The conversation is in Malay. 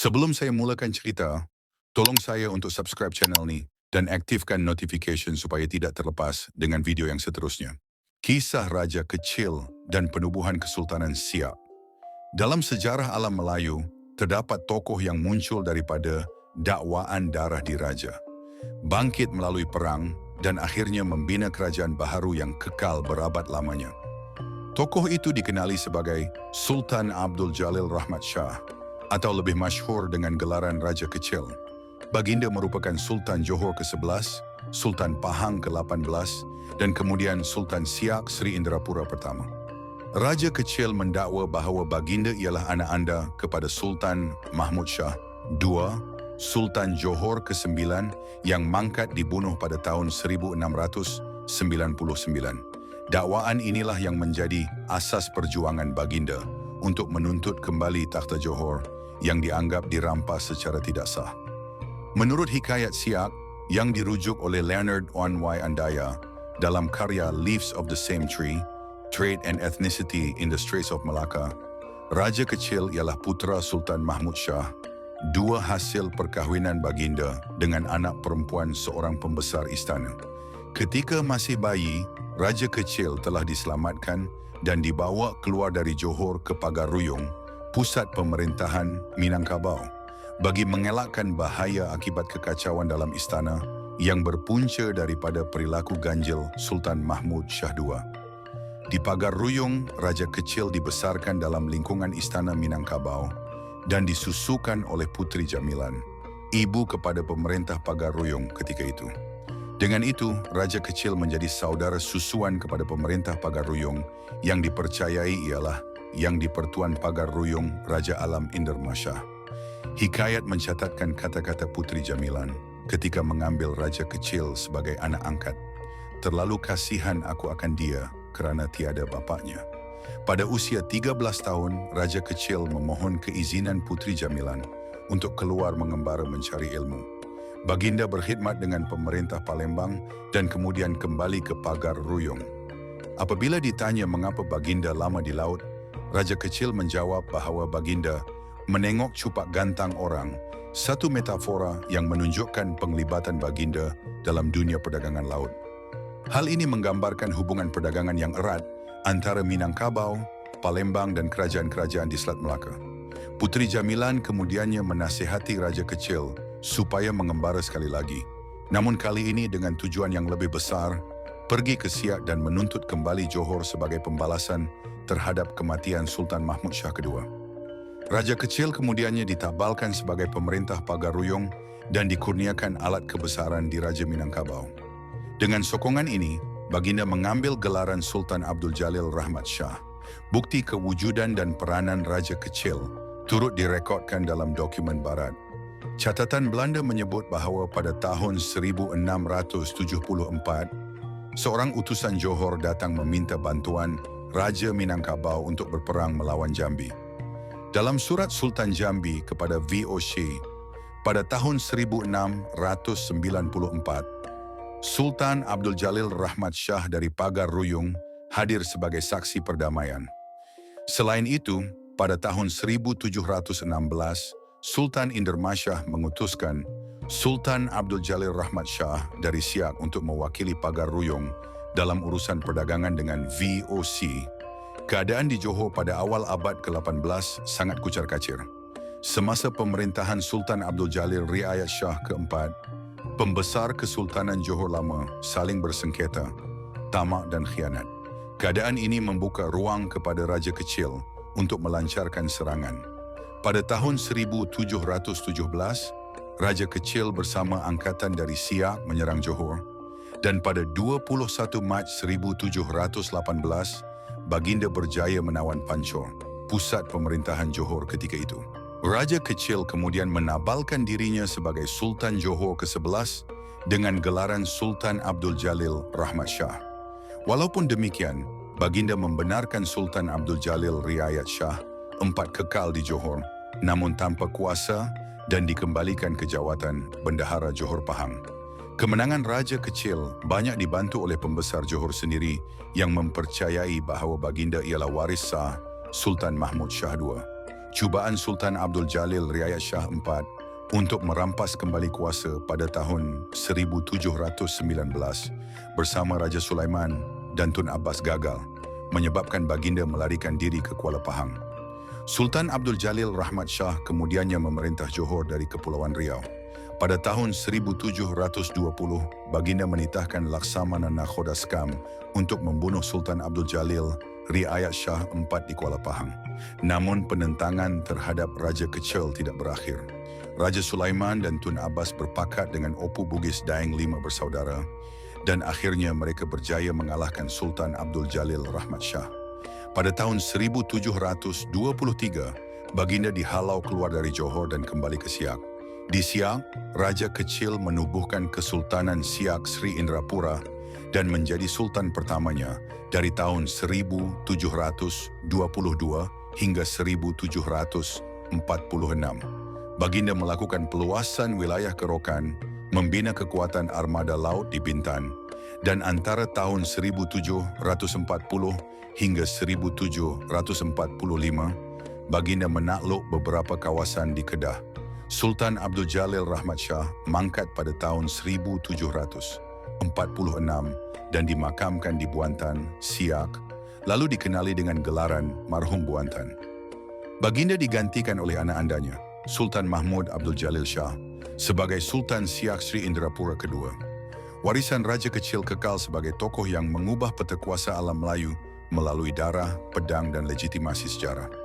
Sebelum saya mulakan cerita, tolong saya untuk subscribe channel ni dan aktifkan notification supaya tidak terlepas dengan video yang seterusnya. Kisah Raja Kecil dan Penubuhan Kesultanan Siak. Dalam sejarah alam Melayu, terdapat tokoh yang muncul daripada dakwaan darah diraja, bangkit melalui perang dan akhirnya membina kerajaan baharu yang kekal berabad lamanya. Tokoh itu dikenali sebagai Sultan Abdul Jalil Rahmat Shah atau lebih masyhur dengan gelaran Raja Kecil. Baginda merupakan Sultan Johor ke-11, Sultan Pahang ke-18 dan kemudian Sultan Siak Sri Indrapura pertama. Raja Kecil mendakwa bahawa baginda ialah anak anda kepada Sultan Mahmud Shah II, Sultan Johor ke-9 yang mangkat dibunuh pada tahun 1699. Dakwaan inilah yang menjadi asas perjuangan baginda untuk menuntut kembali takhta Johor yang dianggap dirampas secara tidak sah. Menurut hikayat Siak yang dirujuk oleh Leonard Onway Andaya dalam karya Leaves of the Same Tree, Trade and Ethnicity in the Straits of Malacca, Raja Kecil ialah putra Sultan Mahmud Shah, dua hasil perkahwinan baginda dengan anak perempuan seorang pembesar istana. Ketika masih bayi, Raja Kecil telah diselamatkan dan dibawa keluar dari Johor ke Pagar Ruyung, pusat pemerintahan Minangkabau, bagi mengelakkan bahaya akibat kekacauan dalam istana yang berpunca daripada perilaku ganjil Sultan Mahmud Shah II. Di Pagar Ruyung, Raja Kecil dibesarkan dalam lingkungan istana Minangkabau dan disusukan oleh Puteri Jamilan, ibu kepada pemerintah Pagar Ruyung ketika itu. Dengan itu, Raja Kecil menjadi saudara susuan kepada pemerintah Pagar Ruyung yang dipercayai ialah Yang di-Pertuan Pagar Ruyung Raja Alam Indermasyah. Hikayat mencatatkan kata-kata Puteri Jamilan ketika mengambil Raja Kecil sebagai anak angkat. Terlalu kasihan aku akan dia kerana tiada bapaknya. Pada usia 13 tahun, Raja Kecil memohon keizinan Puteri Jamilan untuk keluar mengembara mencari ilmu. Baginda berkhidmat dengan pemerintah Palembang dan kemudian kembali ke Pagar Ruyung. Apabila ditanya mengapa baginda lama di laut, Raja Kecil menjawab bahawa baginda menengok cupak gantang orang, satu metafora yang menunjukkan penglibatan baginda dalam dunia perdagangan laut. Hal ini menggambarkan hubungan perdagangan yang erat antara Minangkabau, Palembang dan kerajaan-kerajaan di Selat Melaka. Puteri Jamilan kemudiannya menasihati Raja Kecil supaya mengembara sekali lagi. Namun kali ini dengan tujuan yang lebih besar, pergi ke Siak dan menuntut kembali Johor sebagai pembalasan terhadap kematian Sultan Mahmud Shah II. Raja Kecil kemudiannya ditabalkan sebagai pemerintah Pagar Ruyung dan dikurniakan alat kebesaran di Raja Minangkabau. Dengan sokongan ini, baginda mengambil gelaran Sultan Abdul Jalil Rahmat Shah. Bukti kewujudan dan peranan Raja Kecil turut direkodkan dalam dokumen barat. Catatan Belanda menyebut bahawa pada tahun 1674, seorang utusan Johor datang meminta bantuan Raja Minangkabau untuk berperang melawan Jambi. Dalam surat Sultan Jambi kepada VOC, pada tahun 1694, Sultan Abdul Jalil Rahmat Shah dari Pagar Ruyung hadir sebagai saksi perdamaian. Selain itu, pada tahun 1716, Sultan Indermasyah mengutuskan Sultan Abdul Jalil Rahmat Shah dari Siak untuk mewakili Pagar Ruyung dalam urusan perdagangan dengan VOC. Keadaan di Johor pada awal abad ke-18 sangat kucar-kacir. Semasa pemerintahan Sultan Abdul Jalil Riayat Shah keempat, pembesar Kesultanan Johor Lama saling bersengketa, tamak dan khianat. Keadaan ini membuka ruang kepada Raja Kecil untuk melancarkan serangan. Pada tahun 1717, Raja Kecil bersama angkatan dari Siak menyerang Johor dan pada 21 Mac 1718, baginda berjaya menawan Pancor, pusat pemerintahan Johor ketika itu. Raja Kecil kemudian menabalkan dirinya sebagai Sultan Johor ke-11 dengan gelaran Sultan Abdul Jalil Rahmat Shah. Walaupun demikian, baginda membenarkan Sultan Abdul Jalil Riayat Shah IV kekal di Johor, namun tanpa kuasa dan dikembalikan ke jawatan Bendahara Johor Pahang. Kemenangan Raja Kecil banyak dibantu oleh pembesar Johor sendiri yang mempercayai bahawa baginda ialah waris sah Sultan Mahmud Shah II. cubaan Sultan Abdul Jalil Riayat Shah IV untuk merampas kembali kuasa pada tahun 1719 bersama Raja Sulaiman dan Tun Abbas gagal, menyebabkan baginda melarikan diri ke Kuala Pahang. Sultan Abdul Jalil Rahmat Shah kemudiannya memerintah Johor dari Kepulauan Riau. Pada tahun 1720, baginda menitahkan Laksamana Nakhoda Skam untuk membunuh Sultan Abdul Jalil Riayat Shah IV di Kuala Pahang. Namun penentangan terhadap Raja Kecil tidak berakhir. Raja Sulaiman dan Tun Abbas berpakat dengan Opu Bugis Daeng V bersaudara dan akhirnya mereka berjaya mengalahkan Sultan Abdul Jalil Rahmat Shah. Pada tahun 1723, baginda dihalau keluar dari Johor dan kembali ke Siak. Di Siak, Raja Kecil menubuhkan Kesultanan Siak Sri Indrapura dan menjadi sultan pertamanya dari tahun 1722 hingga 1746. Baginda melakukan peluasan wilayah Kerokan, membina kekuatan armada laut di Bintan, dan antara tahun 1740 hingga 1745, baginda menakluk beberapa kawasan di Kedah. Sultan Abdul Jalil Rahmat Shah mangkat pada tahun 1746 dan dimakamkan di Buantan, Siak, lalu dikenali dengan gelaran Marhum Buantan. Baginda digantikan oleh anak andanya, Sultan Mahmud Abdul Jalil Shah, sebagai Sultan Siak Sri Indrapura kedua. Warisan Raja Kecil kekal sebagai tokoh yang mengubah peta kuasa alam Melayu melalui darah, pedang dan legitimasi sejarah.